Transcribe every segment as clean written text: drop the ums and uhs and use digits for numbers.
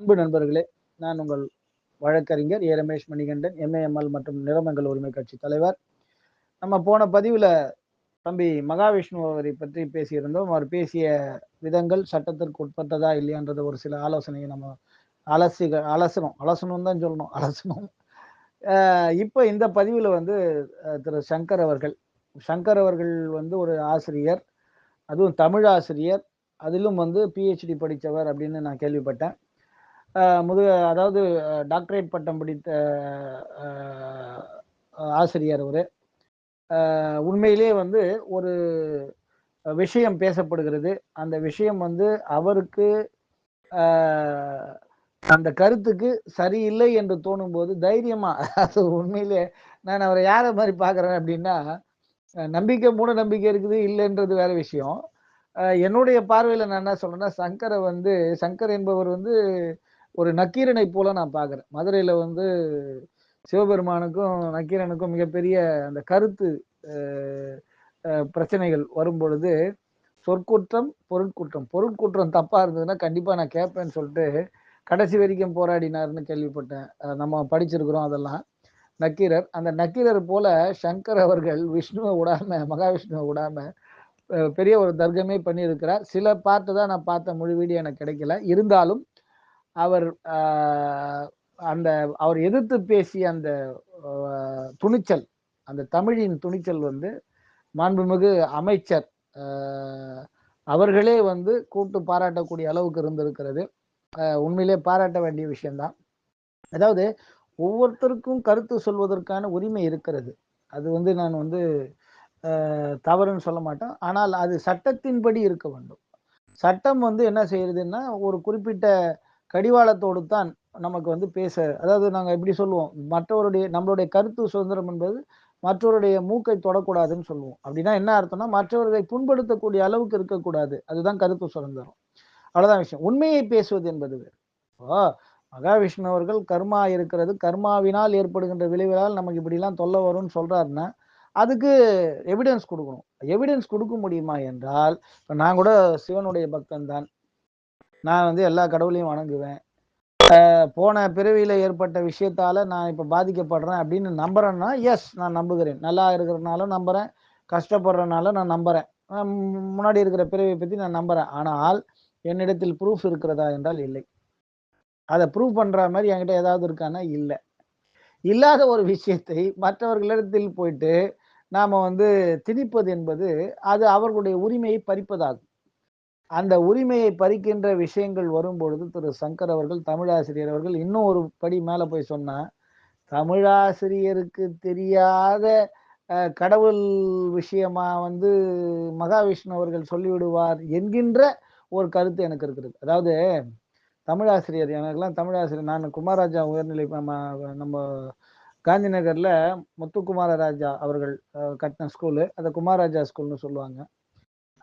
அன்பு நண்பர்களே, நான் உங்கள் வழக்கறிஞர் ஏ ரமேஷ் மணிகண்டன், எம்ஏஎம்எல் மற்றும் நிறமங்கள் உரிமை கட்சி தலைவர். நம்ம போன பதிவுல தம்பி மகாவிஷ்ணு அவரை பற்றி பேசியிருந்தோம். அவர் பேசிய விதங்கள் சட்டத்திற்கு உட்பட்டதா இல்லையான்றது ஒரு சில ஆலோசனையை நம்ம அலசணும் தான் சொல்லணும், அலசணும். இப்போ இந்த பதிவுல வந்து திரு சங்கர் அவர்கள் வந்து ஒரு ஆசிரியர், அதுவும் தமிழ் ஆசிரியர், அதிலும் வந்து பிஹெச்டி படித்தவர் அப்படின்னு நான் கேள்விப்பட்டேன். அதாவது டாக்டரேட் பட்டம் படித்த ஆசிரியர் அவரு. உண்மையிலே வந்து ஒரு விஷயம் பேசப்படுகிறது. அந்த விஷயம் வந்து அவருக்கு அந்த கருத்துக்கு சரியில்லை என்று தோணும் போது தைரியமா, அது உண்மையிலே நான் அவரை யார மாதிரி பார்க்குறேன் அப்படின்னா, நம்பிக்கை மூட நம்பிக்கை இருக்குது இல்லைன்றது வேற விஷயம். என்னுடைய பார்வையில் நான் என்ன சொல்றேன்னா, சங்கர் என்பவர் வந்து ஒரு நக்கீரனை போல நான் பார்க்குறேன். மதுரையில வந்து சிவபெருமானுக்கும் நக்கீரனுக்கும் மிகப்பெரிய அந்த கருத்து பிரச்சனைகள் வரும் பொழுது, சொற்குற்றம் பொருட்குற்றம் தப்பா இருந்ததுன்னா கண்டிப்பா நான் கேட்பேன்னு சொல்லிட்டு கடைசி வரைக்கும் போராடினார்னு கேள்விப்பட்டேன். நம்ம படிச்சிருக்கிறோம் அதெல்லாம். நக்கீரர், அந்த நக்கீரர் போல சங்கர் அவர்கள் விஷ்ணுவை விடாம, மகாவிஷ்ணுவை விடாம பெரிய ஒரு தர்க்கமே பண்ணியிருக்கிறார். சில பார்ட்டு தான் நான் பார்த்தேன், முழு வீடியோ எனக்கு கிடைக்கல. இருந்தாலும் அவர் அவர் எதிர்த்து பேசிய அந்த துணிச்சல், அந்த தமிழின் துணிச்சல் வந்து மாண்புமிகு அமைச்சர் அவர்களே வந்து கூட்டு பாராட்டக்கூடிய அளவுக்கு இருந்திருக்கிறது. உண்மையிலே பாராட்ட வேண்டிய விஷயம்தான். அதாவது ஒவ்வொருத்தருக்கும் கருத்து சொல்வதற்கான உரிமை இருக்கிறது. அது வந்து நான் வந்து தவறுன்னு சொல்ல மாட்டேன். ஆனால் அது சட்டத்தின்படி இருக்க வேண்டும். சட்டம் வந்து என்ன செய்யுதுன்னா, ஒரு குறிப்பிட்ட கடிவாளத்தோடு தான் நமக்கு வந்து அதாவது நாங்க எப்படி சொல்லுவோம், நம்மளுடைய கருத்து சுதந்திரம் என்பது மற்றவருடைய மூக்கை தொடக்கூடாதுன்னு சொல்லுவோம். அப்படின்னா என்ன அர்த்தம்னா, மற்றவர்களை புண்படுத்தக்கூடிய அளவுக்கு இருக்கக்கூடாது. அதுதான் கருத்து சுதந்திரம். அவ்வளவுதான் விஷயம். உண்மையை பேசுவது என்பது வேறு. இப்போ மகாவிஷ்ணு அவர்கள் கர்மா இருக்கிறது, கர்மாவினால் ஏற்படுகின்ற விளைவுகளால் நமக்கு இப்படிலாம் தொல்லை வரும்னு சொல்றாருன்னா, அதுக்கு எவிடன்ஸ் கொடுக்கணும். எவிடன்ஸ் கொடுக்க முடியுமா என்றால், நான் கூட சிவனுடைய பக்தன் தான். நான் வந்து எல்லா கடவுளையும் வணங்குவேன். போன பிறவியில ஏற்பட்ட விஷயத்தால நான் இப்ப பாதிக்கப்படுறேன் அப்படின்னு நம்புறேன்னா, எஸ் நான் நம்புகிறேன். நல்லா இருக்கிறனாலும் நம்புறேன், கஷ்டப்படுறனால நான் நம்புறேன். முன்னாடி இருக்கிற பிறவியை பத்தி நான் நம்புறேன். ஆனால் என்னிடத்தில் ப்ரூஃப் இருக்கிறதா என்றால் இல்லை. அதை ப்ரூவ் பண்ற மாதிரி என்கிட்ட ஏதாவது இருக்கான்னா இல்லை. இல்லாத ஒரு விஷயத்தை மற்றவர்களிடத்தில் போயிட்டு நாம வந்து திணிப்பது என்பது அது அவர்களுடைய உரிமையை பறிப்பதாகும். அந்த உரிமையை பறிக்கின்ற விஷயங்கள் வரும்பொழுது திரு சங்கர் அவர்கள், தமிழாசிரியர் அவர்கள் இன்னும் ஒரு படி மேல போய் சொன்னா, தமிழாசிரியருக்கு தெரியாத கடவுள் விஷயமா வந்து மகாவிஷ்ணு அவர்கள் சொல்லிவிடுவார் என்கின்ற ஒரு கருத்து எனக்கு இருக்கிறது. அதாவது தமிழாசிரியர், எனக்கெல்லாம் தமிழாசிரியர், நான் குமாரராஜா உயர்நிலை நம்ம காந்தி நகர்ல முத்துக்குமார ராஜா அவர்கள் கட்டின ஸ்கூலு, அதை குமாரராஜா ஸ்கூல்னு சொல்லுவாங்க.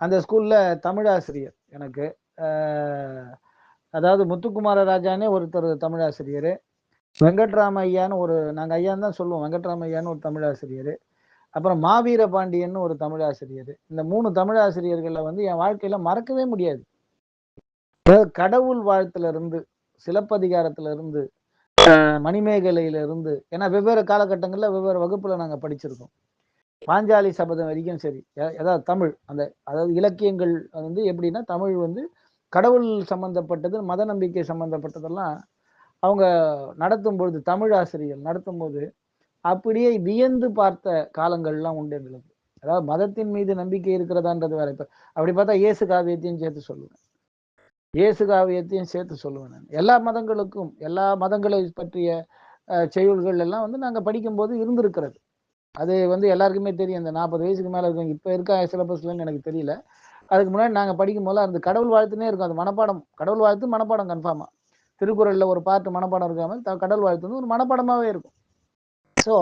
அந்த ஸ்கூல்ல தமிழாசிரியர் எனக்கு. அதாவது முத்துக்குமார ராஜானே ஒருத்தர் தமிழாசிரியர், வெங்கட்ராம ஐயான்னு நாங்கள் ஐயான்னு தான் சொல்லுவோம், வெங்கட்ராம ஐயான்னு ஒரு தமிழாசிரியர், அப்புறம் மாவீர பாண்டியன்னு ஒரு தமிழாசிரியர். இந்த 3 தமிழாசிரியர்களை வந்து என் வாழ்க்கையில மறக்கவே முடியாது. கடவுள் வாழ்த்துல இருந்து, சிலப்பதிகாரத்துல இருந்து, மணிமேகலையில இருந்து, ஏன்னா வெவ்வேறு காலகட்டங்களில் வெவ்வேறு வகுப்புல நாங்கள் படிச்சிருக்கோம். பாஞ்சாலி சபதம் வரைக்கும் சரி, அதாவது தமிழ் அதாவது இலக்கியங்கள் வந்து எப்படின்னா, தமிழ் வந்து கடவுள் சம்பந்தப்பட்டது, மத நம்பிக்கை சம்பந்தப்பட்டதெல்லாம் அவங்க நடத்தும் பொழுது, தமிழ் ஆசிரியர் நடத்தும் போது அப்படியே வியந்து பார்த்த காலங்கள்லாம் உண்டு எங்களுக்கு. அதாவது மதத்தின் மீது நம்பிக்கை இருக்கிறதான்றது வேற. இப்ப அப்படி பார்த்தா இயேசு காவியத்தையும் சேர்த்து சொல்லுவேன், நான் எல்லா மதங்களுக்கும், எல்லா மதங்களை பற்றிய செய்யுள்கள் எல்லாம் வந்து நாங்க படிக்கும் போது இருந்திருக்கிறது. அது வந்து எல்லாருக்குமே தெரியும். இந்த 40 வயசுக்கு மேல இருக்கும், இப்ப இருக்க சிலபஸ்லன்னு எனக்கு தெரியல. அதுக்கு முன்னாடி நாங்க படிக்கும் போது அந்த கடவுள் வாழ்த்துனே இருக்கும். அது மனப்பாடம், கடவுள் வாழ்த்து மனப்பாடம் கன்ஃபார்மா. திருக்குறள்ல ஒரு பாட்டு மனப்பாடம் இருக்காம கடவுள் வாழ்த்து ஒரு மனப்பாடமாவே இருக்கும். ஸோ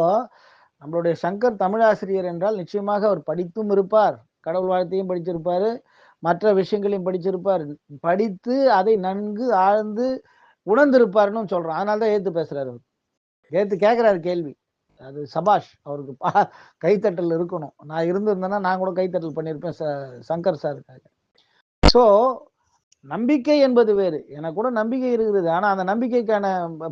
நம்மளுடைய சங்கர் தமிழாசிரியர் என்றால் நிச்சயமாக அவர் படித்தும் இருப்பார், கடவுள் வாழ்த்தையும் படிச்சிருப்பாரு, மற்ற விஷயங்களையும் படிச்சிருப்பார், படித்து அதை நன்கு ஆழ்ந்து உணர்ந்திருப்பாருன்னு சொல்றோம். அதனாலதான் ஏத்து பேசுறாரு, ஏத்து கேட்கிறாரு கேள்வி. அது சபாஷ், அவருக்கு கைத்தட்டல் இருக்கணும். நான் இருந்திருந்தேன்னா நான் கூட கைத்தட்டல் பண்ணியிருப்பேன் சங்கர் சாருக்காக. ஸோ நம்பிக்கை என்பது வேறு. எனக்கு கூட நம்பிக்கை இருக்குது. ஆனா அந்த நம்பிக்கைக்கான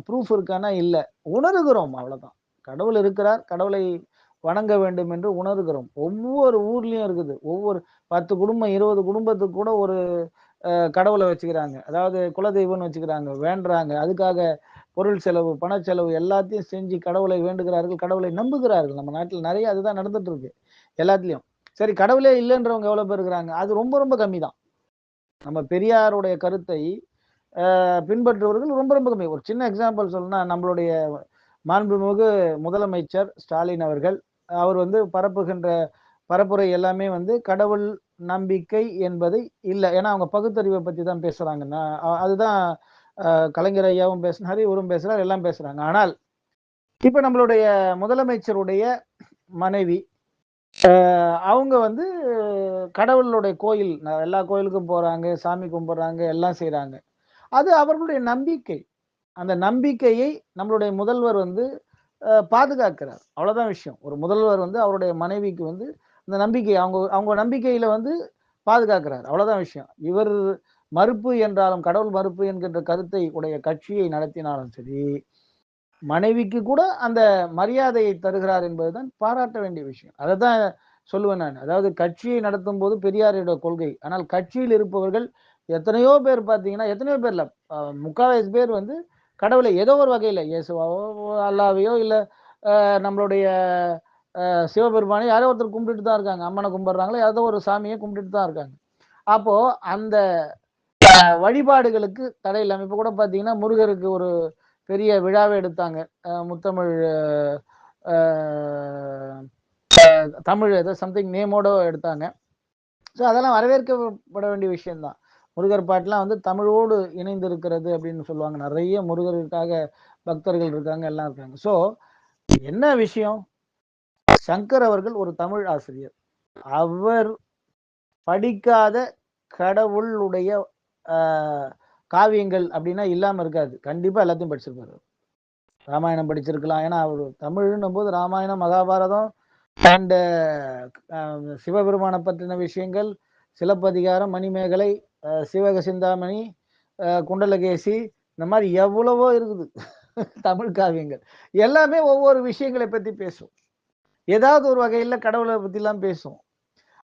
ப்ரூஃப் இருக்கான்னா இல்ல. உணர்கிறோம் அவ்வளவுதான். கடவுள் இருக்கிறார். கடவுளை வணங்க வேண்டும் என்று உணர்கிறோம். ஒவ்வொரு ஊர்லயும் இருக்குது. ஒவ்வொரு 10 குடும்பம், 20 குடும்பத்துக்கு கூட ஒரு கடவுள வச்சுக்கிறாங்க. அதாவது குலதெய்வம்னு வச்சுக்கிறாங்க. வேண்டுறாங்க. அதுக்காக பொருள் செலவு, பணச்செலவு எல்லாத்தையும் செஞ்சு கடவுளை வேண்டுகிறார்கள். கடவுளை நம்புகிறார்கள். நம்ம நாட்டுல நெறைய அதுதான் நடந்துட்டு இருக்கு. எல்லாத்துலயும். சரி கடவுளே இல்லன்றவங்க எவ்வளவு பேர் இருக்கிறாங்க? அது ரொம்ப ரொம்ப கம்மி தான். நம்ம பெரியாருடைய கருத்தை பின்பற்றுபவர்கள் ரொம்ப ரொம்ப கம்மி. ஒரு சின்ன எக்ஸாம்பிள் சொல்லணும்னா, நம்மளுடைய மாண்புமிகு முதலமைச்சர் ஸ்டாலின் அவர்கள், அவர் வந்து பரப்புகின்ற பரப்புரை எல்லாமே வந்து கடவுள் நம்பிக்கை என்பதை இல்ல. ஏன்னா அவங்க பகுத்தறிவை பத்தி தான் பேசுறாங்க. அதுதான் கலைஞர் ஐயாவும் பேசினாரு, இவரும் பேசுறாரு, எல்லாம் பேசுறாங்க. ஆனால் இப்ப நம்மளுடைய முதலமைச்சருடைய மனைவி அவங்க வந்து கடவுளுடைய கோயில் எல்லா கோயிலுக்கும் போறாங்க, சாமி கும்பிடுறாங்க, எல்லாம் செய்றாங்க. அது அவர்களுடைய நம்பிக்கை. அந்த நம்பிக்கையை நம்மளுடைய முதல்வர் வந்து பாதுகாக்கிறார். அவ்வளவுதான் விஷயம். ஒரு முதல்வர் வந்து அவருடைய மனைவிக்கு வந்து அந்த நம்பிக்கை அவங்க அவங்க நம்பிக்கையில வந்து பாதுகாக்கிறார். அவ்வளவுதான் விஷயம். இவர் மறுப்பு என்றாலும் கடவுள் மறுப்பு என்கின்ற கருத்தை உடைய கட்சியை நடத்தினாலும் சரி, மனைவிக்கு கூட அந்த மரியாதையை தருகிறார் என்பதுதான் பாராட்ட வேண்டிய விஷயம். அததான் சொல்லுவேன் நான். அதாவது கட்சியை நடத்தும் போது பெரியாரோட கொள்கை. ஆனால் கட்சியில் இருப்பவர்கள் எத்தனையோ பேர் பார்த்தீங்கன்னா, எத்தனையோ பேர் இல்ல. முக்காவாசி பேர் வந்து கடவுளை ஏதோ ஒரு வகையில இயேசுவாவோ, அல்லாவையோ இல்ல நம்மளுடைய சிவபெருமானை யாரோ ஒருத்தர் கும்பிட்டுட்டு தான் இருக்காங்க. அம்மனை கும்பிடுறாங்களோ, ஏதோ ஒரு சாமியை கும்பிட்டுட்டு தான் இருக்காங்க. அப்போ அந்த வழிபாடுகளுக்கு தடை இல்லாம இப்ப கூட பார்த்தீங்கன்னா, முருகருக்கு ஒரு பெரிய விழாவே எடுத்தாங்க. முத்தமிழ் அ தமிழ் ஏதோ சம்திங் நேமோட எடுத்தாங்க. ஸோ அதெல்லாம் வரவேற்கப்பட வேண்டிய விஷயம் தான். முருகர் பாட்டுலாம் வந்து தமிழோடு இணைந்து இருக்கிறது அப்படின்னு சொல்லுவாங்க. நெறைய முருகருக்காக பக்தர்கள் இருக்காங்க, எல்லாம் இருக்காங்க. ஸோ என்ன விஷயம்? சங்கர் அவர்கள் ஒரு தமிழ் ஆசிரியர். அவர் படிக்காத கடவுளுடைய அ காவியங்கள் அப்படின்னா இல்லாம இருக்காது. கண்டிப்பா எல்லாத்தையும் படிச்சிருப்பாரு. ராமாயணம் படிச்சிருக்கலாம். ஏன்னா அவரு தமிழ்ன்னும் போது ராமாயணம், மகாபாரதம் அண்ட் சிவபெருமான பற்றின விஷயங்கள், சிலப்பதிகாரம், மணிமேகலை, சிவக சிந்தாமணி, குண்டலகேசி இந்த மாதிரி எவ்வளவோ இருக்குது தமிழ் காவியங்கள். எல்லாமே ஒவ்வொரு விஷயங்களை பத்தி பேசும். ஏதாவது ஒரு வகையில கடவுளை பத்திலாம் பேசும்.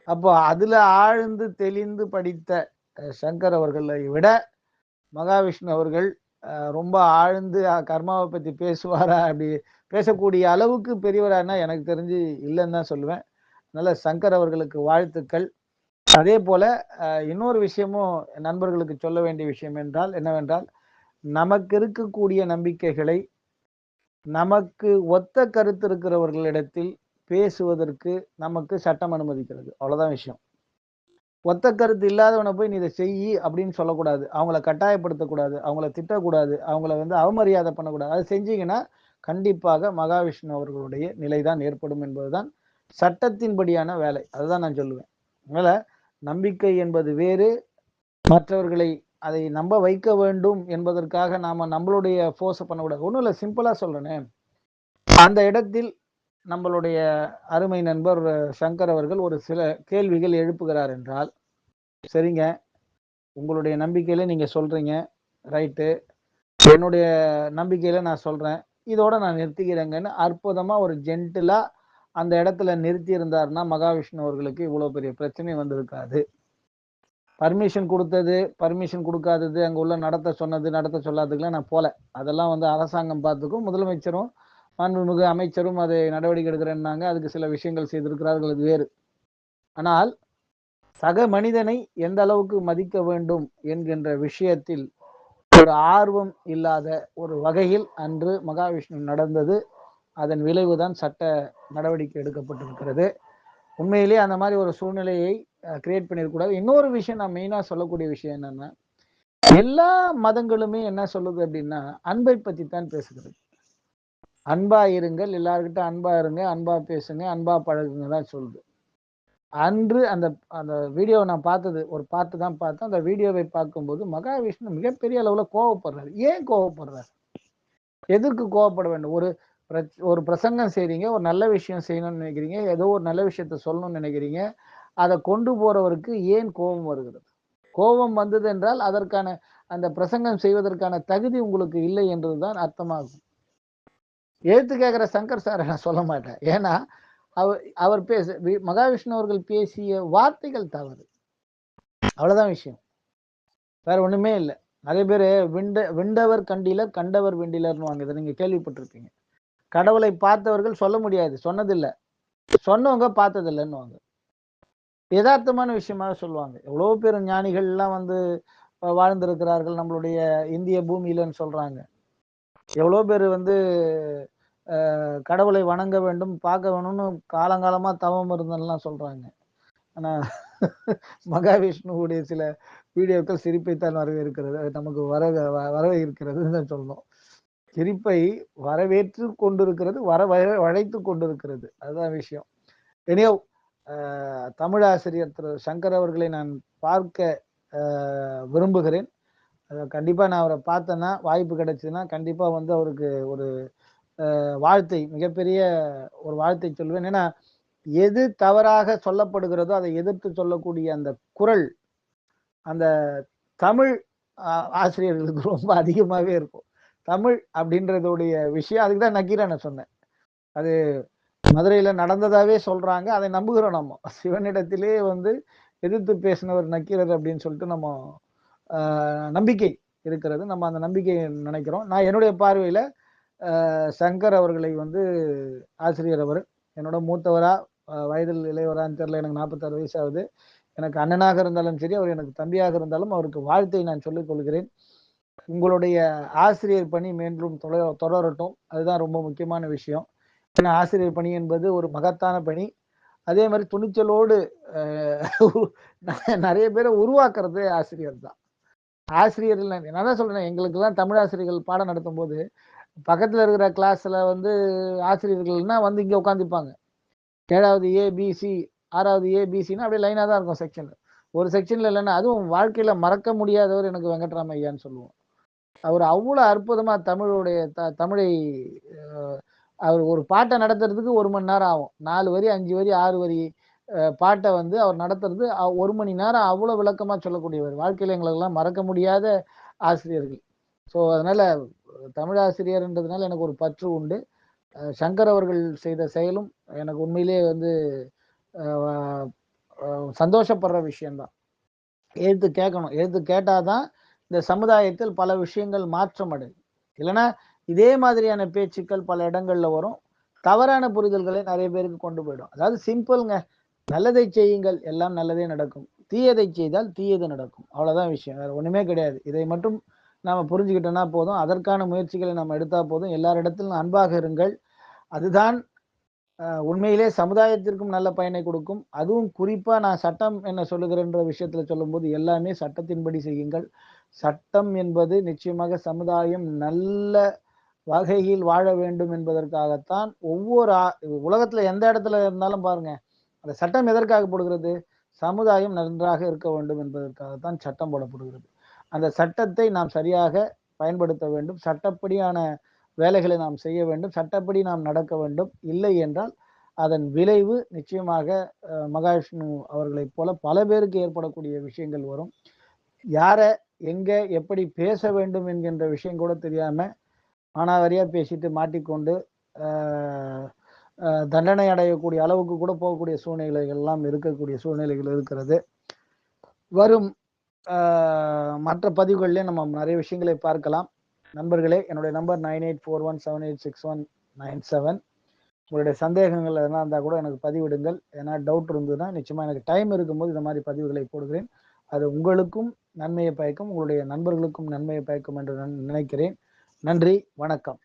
அப்போ அதுல ஆழ்ந்து தெளிந்து படித்த சங்கர் அவர்களை விட மகாவிஷ்ணு அவர்கள் ரொம்ப ஆழ்ந்து கர்மாவை பத்தி பேசுவாரா? அப்படி பேசக்கூடிய அளவுக்கு பெரியவரானா எனக்கு தெரிஞ்சு இல்லைன்னு தான் சொல்லுவேன். அதனால சங்கர் அவர்களுக்கு வாழ்த்துக்கள். அதே போல இன்னொரு விஷயமும் நண்பர்களுக்கு சொல்ல வேண்டிய விஷயம் என்னவென்றால், நமக்கு இருக்கக்கூடிய நம்பிக்கைகளை நமக்கு ஒத்த கருத்து இருக்கிறவர்களிடத்தில் பேசுவதற்கு நமக்கு சட்டம் அனுமதிக்கிறது. அவ்வளவுதான் விஷயம். ஒத்த கருத்து இல்லாதவனை போய் நீ இதை செய்யி அப்படின்னு சொல்லக்கூடாது. அவங்கள கட்டாயப்படுத்தக்கூடாது. அவங்கள திட்டக்கூடாது. அவங்கள வந்து அவமரியாதை பண்ணக்கூடாது. அது செஞ்சீங்கன்னா கண்டிப்பாக மகாவிஷ்ணு அவர்களுடைய நிலைதான் ஏற்படும் என்பதுதான் சட்டத்தின்படியான வேலை. அதுதான் நான் சொல்லுவேன். அதனால நம்பிக்கை என்பது வேறு. மற்றவர்களை அதை நம்ப வைக்க வேண்டும் என்பதற்காக நாம நம்மளுடைய ஃபோர்ஸ பண்ணக்கூடாது. ஒண்ணும் இல்ல சிம்பிளா சொல்றேனே. அந்த இடத்தில் நம்மளுடைய அருமை நண்பர் சங்கர் அவர்கள் ஒரு சில கேள்விகள் எழுப்புகிறார் என்றால், சரிங்க, உங்களுடைய நம்பிக்கையில நீங்க சொல்றீங்க. ரைட்டு. என்னுடைய நம்பிக்கையில நான் சொல்றேன். இதோட நான் நிறுத்திக்கிறேங்கன்னு அற்புதமா ஒரு ஜென்டிலா அந்த இடத்துல நிறுத்தி இருந்தாருன்னா, மகாவிஷ்ணு அவர்களுக்கு இவ்வளவு பெரிய பிரச்சனை வந்திருக்காது. பர்மிஷன் குடுத்தது, பர்மிஷன் குடுக்காதது, அங்க உள்ள நடத்த சொன்னது, நடத்த சொல்லாததுக்குலாம் நான் போல. அதெல்லாம் வந்து அரசாங்கம் பார்த்துக்கும். முதலமைச்சரும், மாண்புமிகு அமைச்சரும் அதை நடவடிக்கை எடுக்கிறேன்னாங்க. அதுக்கு சில விஷயங்கள் செய்திருக்கிறார்கள். அது வேறு. ஆனால் சக மனிதனை எந்த அளவுக்கு மதிக்க வேண்டும் என்கின்ற விஷயத்தில் ஒரு ஆர்வம் இல்லாத ஒரு வகையில் அன்று மகாவிஷ்ணு நடந்தது. அதன் விளைவுதான் சட்ட நடவடிக்கை எடுக்கப்பட்டிருக்கிறது. உண்மையிலேயே அந்த மாதிரி ஒரு சூழ்நிலையை கிரியேட் பண்ணிடக்கூடாது. இன்னொரு விஷயம் நான் மெயினா சொல்லக்கூடிய விஷயம் என்னன்னா, எல்லா மதங்களுமே என்ன சொல்லுது அப்படின்னா, அன்பை பத்தி தான் பேசுகிறது. அன்பா இருங்கள், எல்லார்கிட்ட அன்பா இருங்க, அன்பா பேசுங்க, அன்பா பழகுங்க தான் சொல்லுது. அன்று அந்த அந்த வீடியோவை நான் பார்த்தது ஒரு பாட்டு தான் பார்த்தேன். அந்த வீடியோவை பார்க்கும்போது மகாவிஷ்ணு மிகப்பெரிய அளவுல கோவப்படுறாரு. ஏன் கோவப்படுறாரு? எதற்கு கோவப்பட வேண்டும்? ஒரு பிரசங்கம் செய்றீங்க, ஒரு நல்ல விஷயம் செய்யணும்னு நினைக்கிறீங்க, ஏதோ ஒரு நல்ல விஷயத்த சொல்லணும்னு நினைக்கிறீங்க. அத கொண்டு போறவருக்கு ஏன் கோபம் வருகிறது? கோபம் வந்தது என்றால் அதற்கான அந்த பிரசங்கம் செய்வதற்கான தகுதி உங்களுக்கு இல்லை என்றுதான் அர்த்தமாகும். எழுத்து கேட்கிற சங்கர் சாரை நான் சொல்ல மாட்டேன். ஏன்னா அவர் மகாவிஷ்ணு அவர்கள் பேசிய வார்த்தைகள் தவறு. அவ்வளவுதான் விஷயம். வேற ஒண்ணுமே இல்லை. நிறைய பேர் விண்டவர் கண்டிலர் கண்டவர் வெண்டிலர்னு வாங்க. இதை நீங்க கேள்விப்பட்டிருப்பீங்க. கடவுளை பார்த்தவர்கள் சொல்ல முடியாது, சொன்னதில்லை. சொன்னவங்க பார்த்ததில்லைன்னு வாங்க. யதார்த்தமான விஷயமாக சொல்லுவாங்க. எவ்வளவு பேர் ஞானிகள் எல்லாம் வந்து வாழ்ந்திருக்கிறார்கள் நம்மளுடைய இந்திய பூமியிலன்னு சொல்றாங்க. எவ்வளோ பேர் வந்து கடவுளை வணங்க வேண்டும், பார்க்க வேணும்னு காலங்காலமா தவம் இருந்தெல்லாம் சொல்றாங்க. ஆனா மகாவிஷ்ணுவுடைய சில வீடியோக்கள் சிரிப்பைத்தான் வரவேற்கிறது, நமக்கு வரவேற்கிறதுன்னு சொல்லணும். சிரிப்பை வரவேற்று கொண்டிருக்கிறது, வளைத்து கொண்டிருக்கிறது. அதுதான் விஷயம். எனியோ தமிழாசிரியர் திரு சங்கர் அவர்களை நான் பார்க்க விரும்புகிறேன். கண்டிப்பா நான் அவரை பார்த்தேன்னா, வாய்ப்பு கிடைச்சதுன்னா கண்டிப்பா வந்து அவருக்கு ஒரு வாழ்த்தை, மிகப்பெரிய ஒரு வாழ்த்தை சொல்வேன். ஏன்னா எது தவறாக சொல்லப்படுகிறதோ அதை எதிர்த்து சொல்லக்கூடிய அந்த குரல் அந்த தமிழ் ஆசிரியர்களுக்கு ரொம்ப அதிகமாகவே இருக்கும். தமிழ் அப்படின்றதுடைய விஷயம், அதுக்கு தான் நக்கீரனை நான் சொன்னேன். அது மதுரையில நடந்ததாவே சொல்றாங்க, அதை நம்புகிறோம். நம்ம சிவனிடத்திலே வந்து எதிர்த்து பேசினவர் நக்கீரர் அப்படின்னு சொல்லிட்டு நம்ம நம்பிக்கை இருக்கிறது. நம்ம அந்த நம்பிக்கையை நினைக்கிறோம். நான் என்னுடைய பார்வையில சங்கர் அவர்களை வந்து ஆசிரியர் அவர் என்னோட மூத்தவரா, வயதில் இளையவரான்னு தெரியல, எனக்கு 46 வயசு ஆகுது. எனக்கு அண்ணனாக இருந்தாலும் சரி, அவர் எனக்கு தம்பியாக இருந்தாலும் அவருக்கு வாழ்த்தை நான் சொல்லிக் கொள்கிறேன். உங்களுடைய ஆசிரியர் பணி மேலும் தொடரட்டும். அதுதான் ரொம்ப முக்கியமான விஷயம். ஏன்னா ஆசிரியர் பணி என்பது ஒரு மகத்தான பணி. அதே மாதிரி துணிச்சலோடு நிறைய பேரை உருவாக்குறது ஆசிரியர் தான். ஆசிரியர்கள் நான் தான் சொல்றேன், எங்களுக்கு எல்லாம் தமிழ் ஆசிரியர்கள் பாடம் நடத்தும் போது பக்கத்துல இருக்கிற கிளாஸ்ல வந்து ஆசிரியர்கள்னா வந்து இங்க உட்காந்துப்பாங்க. 7வது ஏபிசி, 6வது ஏபிசின்னா அப்படியே லைனா தான் இருக்கும் செக்ஷன். ஒரு செக்ஷன்ல இல்லைன்னா, அதுவும் வாழ்க்கையில மறக்க முடியாதவர் எனக்கு வெங்கட்ராம ஐயான்னு சொல்லுவோம். அவர் அவ்வளவு அற்புதமா தமிழுடைய தமிழை அவர் ஒரு பாட்டை நடத்துறதுக்கு 1 மணி நேரம் ஆகும். 4 வரி 5 வரி 6 வரி பாட்டை வந்து அவர் நடத்துறது 1 மணி நேரம் அவ்வளவு விளக்கமா சொல்லக்கூடியவர். வாழ்க்கையில எங்களுக்கெல்லாம் மறக்க முடியாத ஆசிரியர்கள். ஸோ அதனால தமிழ் ஆசிரியர்ன்றதுனால எனக்கு ஒரு பற்று உண்டு. சங்கர் அவர்கள் செய்த செயலும் எனக்கு உண்மையிலே வந்து சந்தோஷப்படுற விஷயம்தான். எழுத்து கேட்கணும். எழுத்து கேட்டாதான் இந்த சமுதாயத்தில் பல விஷயங்கள் மாற்றம் அடையும். இல்லைன்னா இதே மாதிரியான பேச்சுக்கள் பல இடங்கள்ல வரும். தவறான புரிதல்களை நிறைய பேருக்கு கொண்டு போயிடும். அதாவது சிம்பிள்ங்க, நல்லதை செய்யுங்கள், எல்லாம் நல்லதே நடக்கும். தீயதை செய்தால் தீயது நடக்கும். அவ்வளவுதான் விஷயம், வேற ஒண்ணுமே கிடையாது. இதை மட்டும் நாம புரிஞ்சுக்கிட்டோம்னா போதும். அதற்கான முயற்சிகளை நம்ம எடுத்தா போதும். எல்லாரிடத்திலும் அன்பாக இருங்கள். அதுதான் உண்மையிலே சமுதாயத்திற்கும் நல்ல பயனை கொடுக்கும். அதுவும் குறிப்பா நான் சட்டம் என்ன சொல்லுகிறேன்ற விஷயத்துல சொல்லும்போது எல்லாமே சட்டத்தின்படி செய்யுங்கள். சட்டம் என்பது நிச்சயமாக சமுதாயம் நல்ல வகையில் வாழ வேண்டும் என்பதற்காகத்தான் ஒவ்வொரு உலகத்துல எந்த இடத்துல இருந்தாலும் பாருங்க, அந்த சட்டம் எதற்காக போடுகிறது? சமுதாயம் நன்றாக இருக்க வேண்டும் என்பதற்காகத்தான் சட்டம் போடப்படுகிறது. அந்த சட்டத்தை நாம் சரியாக பயன்படுத்த வேண்டும். சட்டப்படியான வேலைகளை நாம் செய்ய வேண்டும். சட்டப்படி நாம் நடக்க வேண்டும். இல்லை என்றால் அதன் விளைவு நிச்சயமாக மகாவிஷ்ணு அவர்களைப் போல பல பேருக்கு ஏற்படக்கூடிய விஷயங்கள் வரும். யார எங்க எப்படி பேச வேண்டும் என்கின்ற விஷயம் கூட தெரியாம மானாவாரியா பேசிட்டு மாட்டிக்கொண்டு தண்டனை அடையக்கூடிய அளவுக்கு கூட போகக்கூடிய சூழ்நிலைகள் எல்லாம் இருக்கக்கூடிய சூழ்நிலைகள் இருக்கிறது. வரும் மற்ற பதிவுகளிலே நம்ம நிறைய விஷயங்களை பார்க்கலாம். நண்பர்களே, என்னுடைய நம்பர் 9841786197. உங்களுடைய சந்தேகங்கள் எதனா இருந்தால் கூட எனக்கு பதிவிடுங்கள். ஏன்னா டவுட் இருந்ததுன்னா நிச்சயமா எனக்கு டைம் இருக்கும்போது இந்த மாதிரி பதிவுகளை போடுகிறேன். அது உங்களுக்கும் நன்மையை பயக்கும், உங்களுடைய நண்பர்களுக்கும் நன்மையை பயக்கும் என்று நான் நினைக்கிறேன். நன்றி, வணக்கம்.